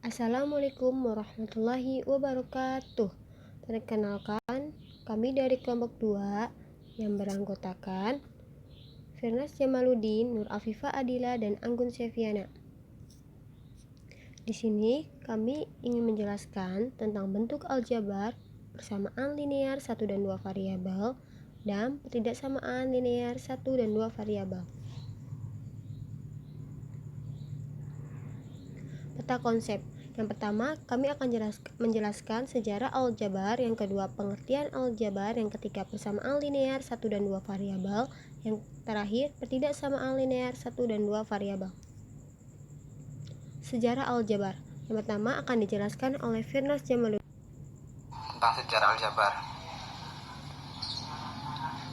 Assalamualaikum warahmatullahi wabarakatuh. Perkenalkan, kami dari kelompok 2 yang beranggotakan Firnas Jamaluddin, Nur Afifah Adila, dan Anggun Seviana. Di sini kami ingin menjelaskan tentang bentuk aljabar, persamaan linear 1 dan 2 variabel, dan ketidaksamaan linear 1 dan 2 variabel. Peta konsep. Yang pertama, kami akan menjelaskan sejarah aljabar. Yang kedua, pengertian aljabar. Yang ketiga, persamaan linear 1 dan 2 variabel. Yang terakhir, ketidaksamaan linear 1 dan 2 variabel. Sejarah aljabar. Yang pertama akan dijelaskan oleh Firnas Jamaluddin. Tentang sejarah aljabar.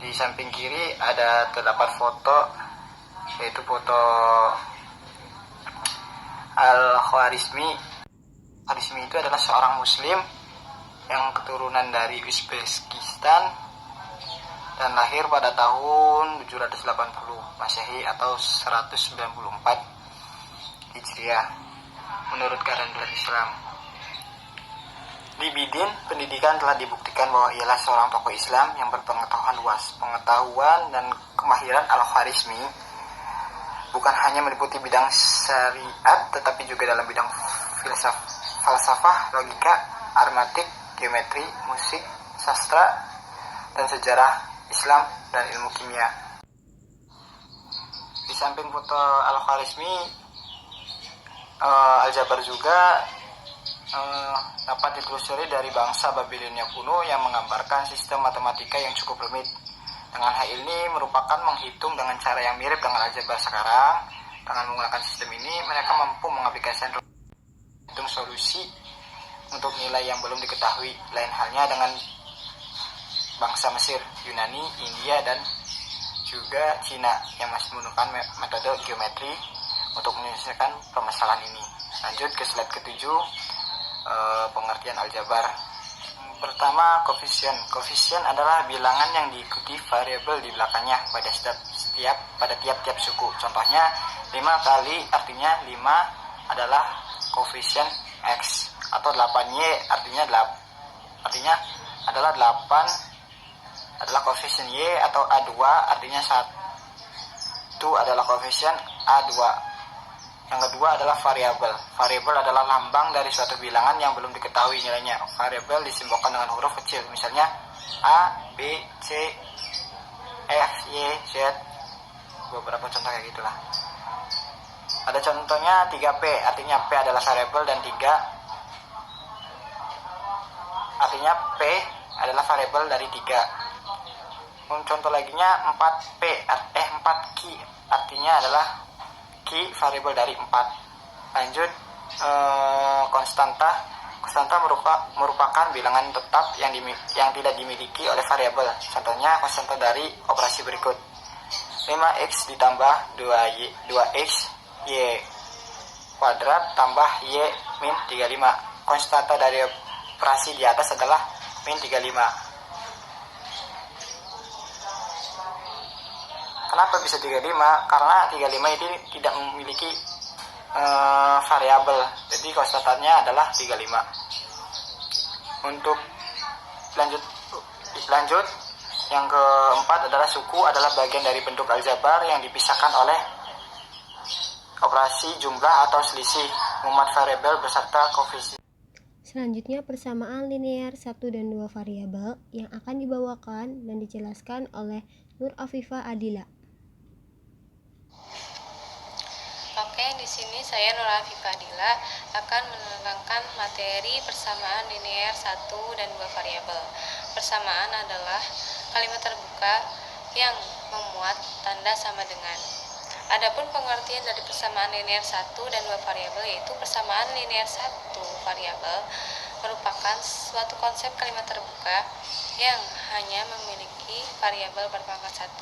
Di samping kiri ada terdapat foto, yaitu foto Al-Khwarizmi. Khwarizmi itu adalah seorang muslim yang keturunan dari Uzbekistan dan lahir pada tahun 780 Masehi atau 194 Hijriah menurut kalender Islam. Di bidin pendidikan telah dibuktikan bahwa ialah seorang tokoh Islam yang berpengetahuan luas. Pengetahuan dan kemahiran Al-Khwarizmi bukan hanya meliputi bidang syariat, tetapi juga dalam bidang falsafah, logika, aritmatik, geometri, musik, sastra, dan sejarah Islam dan ilmu kimia. Di samping foto Al-Khwarizmi, aljabar juga dapat ditelusuri dari bangsa Babilonia kuno yang menggambarkan sistem matematika yang cukup rumit. Dengan hal ini merupakan menghitung dengan cara yang mirip dengan aljabar sekarang. Dengan menggunakan sistem ini, mereka mampu mengaplikasikan hitung solusi untuk nilai yang belum diketahui. Lain halnya dengan bangsa Mesir, Yunani, India, dan juga Cina yang masih menggunakan metode geometri untuk menyelesaikan permasalahan ini. Lanjut ke slide ke-7, pengertian aljabar. Pertama, koefisien. Koefisien adalah bilangan yang diikuti variabel di belakangnya pada tiap-tiap suku. Contohnya 5 kali artinya 5 adalah koefisien X, atau 8Y artinya adalah 8 adalah koefisien Y, atau A2 artinya 1 adalah koefisien A2. Yang kedua adalah variabel. Variabel adalah lambang dari suatu bilangan yang belum diketahui nilainya. Variabel disimbolkan dengan huruf kecil, misalnya A, B, C, F, Y, Z. Beberapa contoh kayak gitulah. Ada contohnya 3P, artinya P adalah variabel, dan 3 artinya P adalah variabel dari 3. Contoh laginya 4P, 4Q artinya adalah Q variabel dari 4. Lanjut, konstanta. Konstanta merupakan bilangan tetap yang tidak dimiliki oleh variabel. Contohnya konstanta dari operasi berikut: 5x ditambah 2x y kuadrat tambah y min 35. Konstanta dari operasi di atas adalah min 35. Kenapa bisa 35? Karena 35 ini tidak memiliki variabel, jadi konstantanya adalah 35. Untuk lanjut, yang keempat adalah suku adalah bagian dari bentuk aljabar yang dipisahkan oleh operasi jumlah atau selisih mumat variabel beserta koefisien. Selanjutnya, persamaan linear 1 dan 2 variabel yang akan dibawakan dan dijelaskan oleh Nur Afifah Adila. Oke, di sini saya Nur Afifah Adila akan menerangkan materi persamaan linear 1 dan 2 variabel. Persamaan adalah kalimat terbuka yang memuat tanda sama dengan. Adapun pengertian dari persamaan linear 1 dan 2 variabel, yaitu persamaan linear 1 variabel merupakan suatu konsep kalimat terbuka yang hanya memiliki variabel berpangkat 1.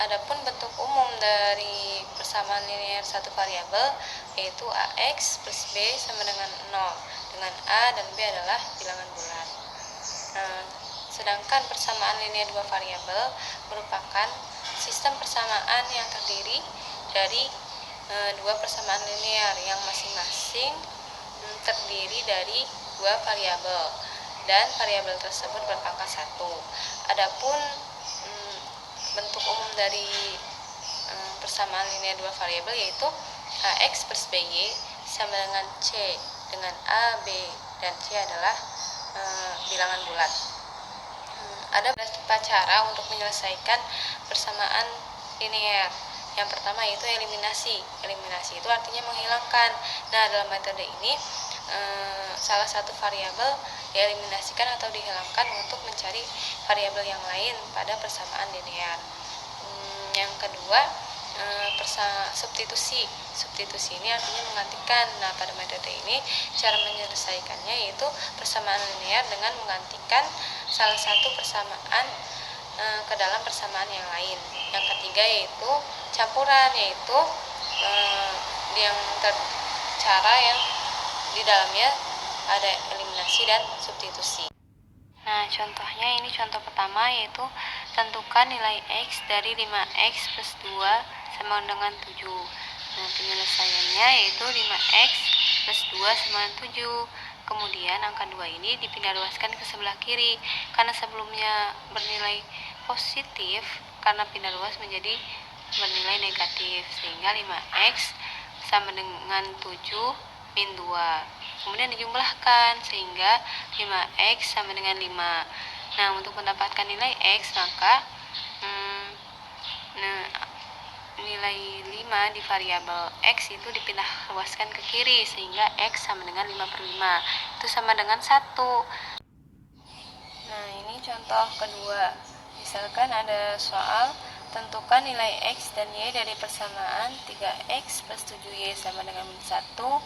Adapun bentuk umum dari persamaan linear 1 variabel yaitu AX plus B sama dengan 0, dengan A dan B adalah bilangan bulat. Sedangkan persamaan linear 2 variabel merupakan sistem persamaan yang terdiri dari dua persamaan linear yang masing-masing terdiri dari dua variabel dan variabel tersebut berpangkat 1. Adapun bentuk umum dari persamaan linear dua variabel yaitu AX plus BY sama dengan C dengan A, B, dan C adalah bilangan bulat. Ada beberapa cara untuk menyelesaikan persamaan linear. Yang pertama yaitu eliminasi. Eliminasi itu artinya menghilangkan. Nah, dalam metode ini salah satu variabel dieliminasikan atau dihilangkan untuk mencari variabel yang lain pada persamaan linear. Yang kedua, substitusi. Substitusi ini artinya menggantikan. Nah, pada metode ini cara menyelesaikannya yaitu persamaan linear dengan menggantikan salah satu persamaan ke dalam persamaan yang lain. Yang ketiga yaitu campuran, yaitu cara yang di dalamnya ada eliminasi dan substitusi. Nah, contohnya ini contoh pertama yaitu tentukan nilai X dari 5X plus 2 sama dengan 7. Nah, penyelesaiannya yaitu 5X plus 2 sama dengan 7. Kemudian angka 2 ini dipindah luaskan ke sebelah kiri. Karena sebelumnya bernilai positif, karena pindah luas menjadi bernilai negatif. Sehingga 5X sama dengan 7 min 2. Kemudian dijumlahkan sehingga 5X sama dengan 5. Nah, untuk mendapatkan nilai X maka nilai 5 di variabel X itu dipindah luaskan ke kiri sehingga X sama dengan 5/5. Itu sama dengan 1. Nah, ini contoh kedua. Misalkan ada soal tentukan nilai X dan Y dari persamaan 3X plus 7Y sama dengan min 1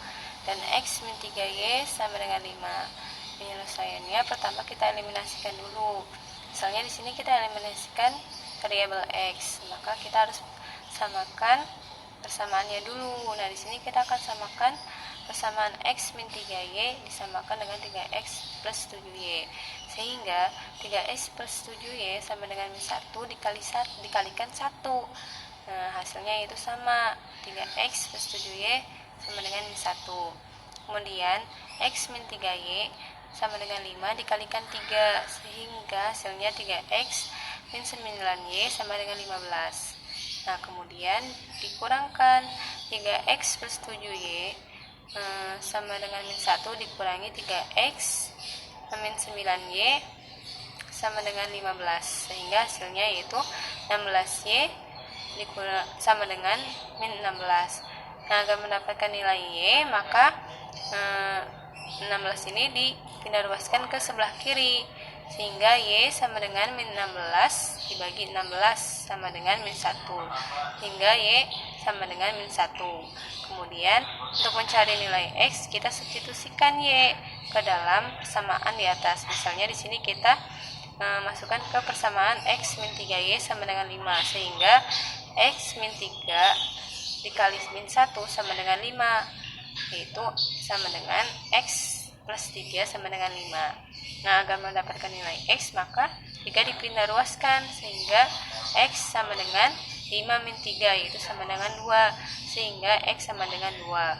dan X min 3Y sama dengan 5. Penyelesaiannya pertama kita eliminasikan dulu. Misalnya di sini kita eliminasikan variabel X, maka kita harus samakan persamaannya dulu. Nah, di sini kita akan samakan persamaan X min 3Y disamakan dengan 3X plus 7Y. Sehingga 3X plus 7Y sama dengan min 1 dikalikan 1. Nah, hasilnya itu sama, 3X plus 7Y sama dengan min 1. Kemudian X min 3Y sama dengan 5 dikalikan 3, sehingga hasilnya 3X min 9Y sama dengan 15. Nah, kemudian dikurangkan 3X plus 7Y sama dengan min 1 dikurangi 3X min 9Y sama dengan 15, sehingga hasilnya yaitu 16Y sama dengan min 16. Nah, agar mendapatkan nilai Y maka 16 ini dipindah luaskan ke sebelah kiri sehingga Y sama dengan min 16 dibagi 16 sama dengan min 1 hingga Y sama dengan min 1. Kemudian untuk mencari nilai X kita substitusikan Y ke dalam persamaan di atas. Misalnya di sini kita masukkan ke persamaan X min 3Y sama dengan 5 sehingga X min 3 dikali min 1 sama dengan 5, yaitu sama dengan X plus 3 sama dengan 5. Nah, agar mendapatkan nilai X maka jika dipindah luaskan sehingga X sama dengan 5 min 3 yaitu sama dengan 2, sehingga X sama dengan 2.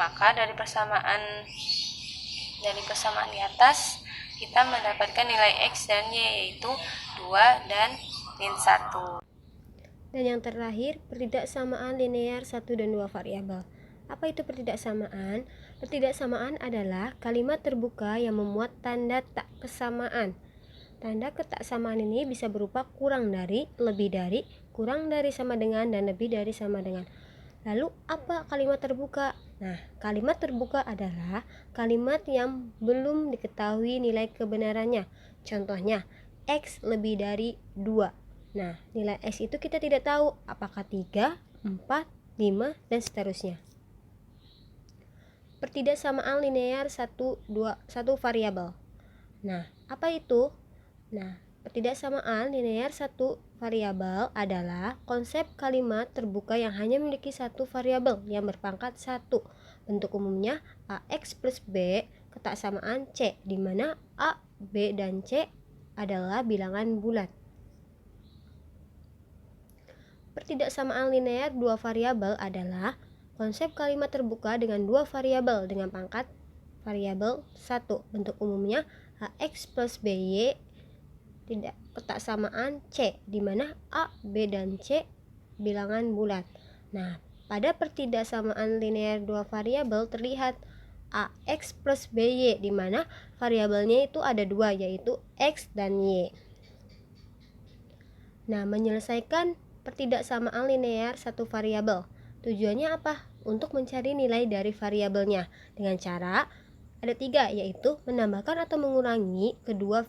Maka dari persamaan di atas kita mendapatkan nilai X dan Y yaitu 2 dan min 1. Dan yang terakhir, pertidaksamaan linear 1 dan 2 variabel. Apa itu pertidaksamaan? Pertidaksamaan adalah kalimat terbuka yang memuat tanda tak kesamaan. Tanda ketaksamaan ini bisa berupa kurang dari, lebih dari, kurang dari sama dengan, dan lebih dari sama dengan. Lalu apa kalimat terbuka? Nah, kalimat terbuka adalah kalimat yang belum diketahui nilai kebenarannya. Contohnya, X lebih dari 2. Nah, nilai X itu kita tidak tahu apakah 3, 4, 5, dan seterusnya. Pertidaksamaan linear 1 variabel. Nah, apa itu? Nah, pertidaksamaan linear 1 variabel adalah konsep kalimat terbuka yang hanya memiliki satu variabel yang berpangkat 1. Bentuk umumnya AX plus B ketaksamaan C, di mana A, B, dan C adalah bilangan bulat. Pertidaksamaan linear 2 variabel adalah konsep kalimat terbuka dengan 2 variabel dengan pangkat variabel 1. Bentuk umumnya AX plus BY tidak ketaksamaan C, di mana A, B, dan C bilangan bulat. Nah, pada pertidaksamaan linear dua variabel terlihat AX plus BY, di mana variabelnya itu ada dua, yaitu X dan Y. Nah, menyelesaikan pertidaksamaan linear satu variabel, tujuannya apa? Untuk mencari nilai dari variabelnya dengan cara ada 3, yaitu menambahkan atau mengurangi kedua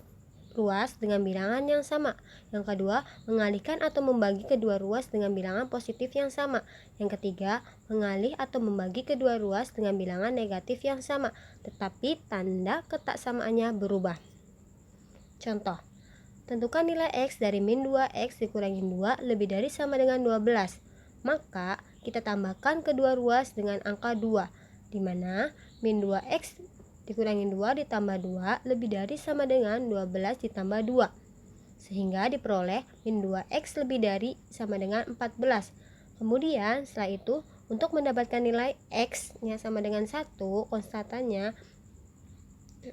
ruas dengan bilangan yang sama. Yang kedua, mengalihkan atau membagi kedua ruas dengan bilangan positif yang sama. Yang ketiga, mengalih atau membagi kedua ruas dengan bilangan negatif yang sama, tetapi tanda ketaksamaannya berubah. Contoh, tentukan nilai X dari min 2X dikurangi 2 lebih dari sama dengan 12. Maka kita tambahkan kedua ruas dengan angka 2, di mana min 2X dikurangi 2 ditambah 2 lebih dari sama dengan 12 ditambah 2, sehingga diperoleh min 2X lebih dari sama dengan 14. Kemudian setelah itu, untuk mendapatkan nilai X nya sama dengan 1, konstantannya,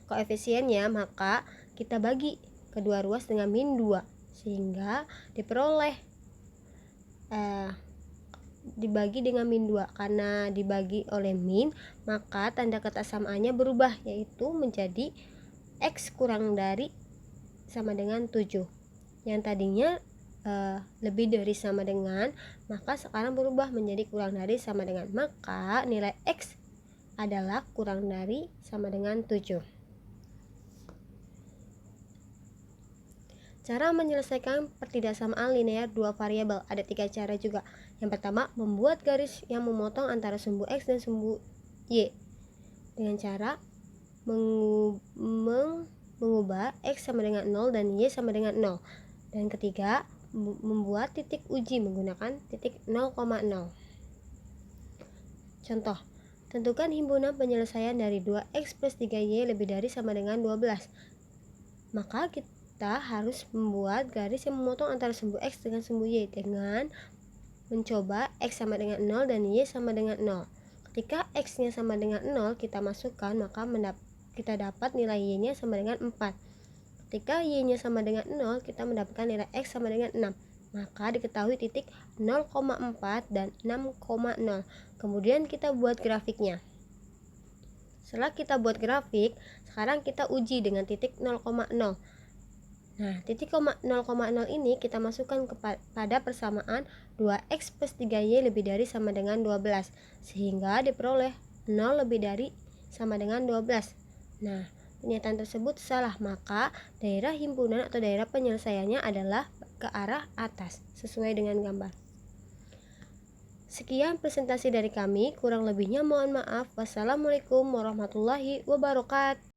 koefisiennya, maka kita bagi kedua ruas dengan min 2, sehingga diperoleh dibagi dengan min 2. Karena dibagi oleh min, maka tanda ketaksamaannya berubah, yaitu menjadi X kurang dari sama dengan 7. Yang tadinya lebih dari sama dengan, maka sekarang berubah menjadi kurang dari sama dengan. Maka nilai X adalah kurang dari sama dengan 7. Cara menyelesaikan pertidaksamaan linear dua variabel, ada 3 cara juga. Yang pertama, membuat garis yang memotong antara sumbu X dan sumbu Y dengan cara mengubah X sama dengan 0 dan Y sama dengan 0. Dan ketiga, membuat titik uji menggunakan titik 0,0. Contoh, tentukan himpunan penyelesaian dari 2X plus 3Y lebih dari sama dengan 12. Maka kita harus membuat garis yang memotong antara sumbu X dengan sumbu Y dengan mencoba X sama dengan 0 dan Y sama dengan 0. Ketika X nya sama dengan 0 kita masukkan, maka kita dapat nilai Y nya sama dengan 4. Ketika Y nya sama dengan 0, kita mendapatkan nilai X sama dengan 6. Maka diketahui titik 0,4 dan 6,0. Kemudian kita buat grafiknya. Setelah kita buat grafik, sekarang kita uji dengan titik 0,0. Nah, titik 0,0 ini kita masukkan kepada persamaan 2X plus 3Y lebih dari sama dengan 12, sehingga diperoleh 0 lebih dari sama dengan 12. Nah, pernyataan tersebut salah, maka daerah himpunan atau daerah penyelesaiannya adalah ke arah atas, sesuai dengan gambar. Sekian presentasi dari kami, kurang lebihnya mohon maaf. Wassalamualaikum warahmatullahi wabarakatuh.